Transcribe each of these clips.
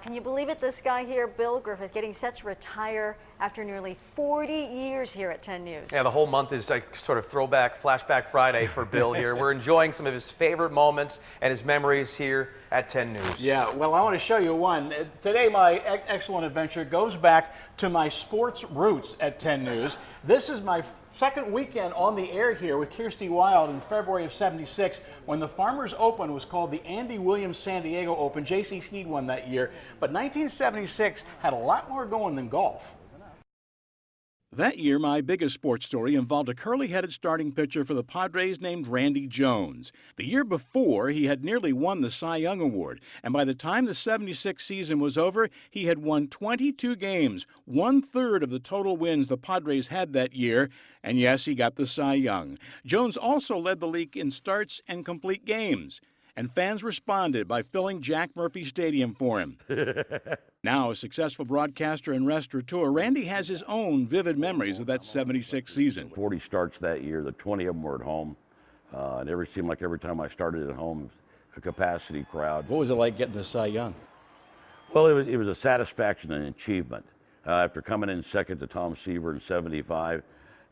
Can you believe it? This guy here, Bill Griffith, getting set to retire after nearly 40 years here at 10 News. Yeah, the whole month is like sort of throwback, flashback Friday for Bill here. We're enjoying some of his favorite moments and his memories here at 10 News. Yeah, well, I want to show you one. Today, my excellent adventure goes back to my sports roots at 10 News. This is my second weekend on the air here with Kirsty Wild in February of '76 when the Farmers Open was called the Andy Williams San Diego Open. J.C. Snead won that year, but 1976 had a lot more going than golf. That year, my biggest sports story involved a curly-headed starting pitcher for the Padres named Randy Jones. The year before, he had nearly won the Cy Young Award, and by the time the '76 season was over, he had won 22 games, one-third of the total wins the Padres had that year, and yes, he got the Cy Young. Jones also led the league in starts and complete games, and fans responded by filling Jack Murphy Stadium for him. Now a successful broadcaster and restaurateur, Randy has his own vivid memories of that '76 season. 40 starts that year, the 20 of them were at home. And it seemed like every time I started at home, a capacity crowd. What was it like getting the Cy Young? Well, it was a satisfaction and achievement. After coming in second to Tom Seaver in '75,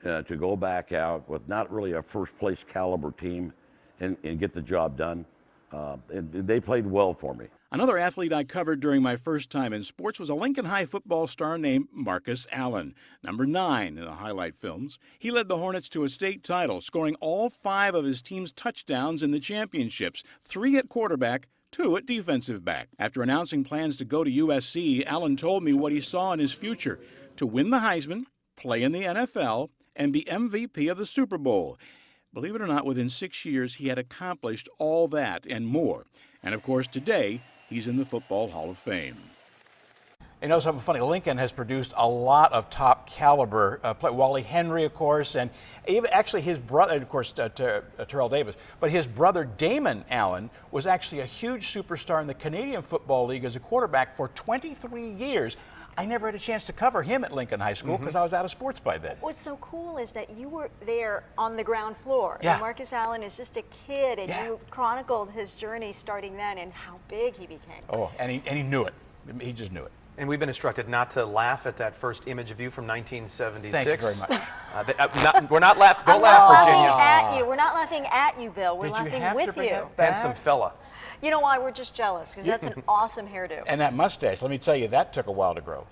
to go back out with not really a first place caliber team and get the job done. And they played well for me. Another athlete I covered during my first time in sports was a Lincoln High football star named Marcus Allen, number 9 in the highlight films. He led the Hornets to a state title, scoring all 5 of his team's touchdowns in the championships, 3 at quarterback, 2 at defensive back. After announcing plans to go to USC, Allen told me what he saw in his future: to win the Heisman, play in the NFL, and be MVP of the Super Bowl. Believe it or not, within 6 years, he had accomplished all that and more. And of course, today, he's in the Football Hall of Fame. You know something funny? Lincoln has produced a lot of top caliber play. Wally Henry, of course, and even actually his brother, of course, Terrell Davis. But his brother Damon Allen was actually a huge superstar in the Canadian Football League as a quarterback for 23 years. I never had a chance to cover him at Lincoln High School because I was out of sports by then. What's so cool is that you were there on the ground floor. Yeah. And Marcus Allen is just a kid, and Yeah. you chronicled his journey starting then and how big he became. Oh, and he knew it. He just knew it. And we've been instructed not to laugh at that first image of you from 1976. Thank you very much. We're not laughing. Don't I'm not laugh, laughing Virginia. at you. We're not laughing at you, Bill. We're Did you laughing have to with bring you. that back? Handsome fella. You know why? We're just jealous because that's an awesome hairdo. And that mustache, let me tell you, that took a while to grow.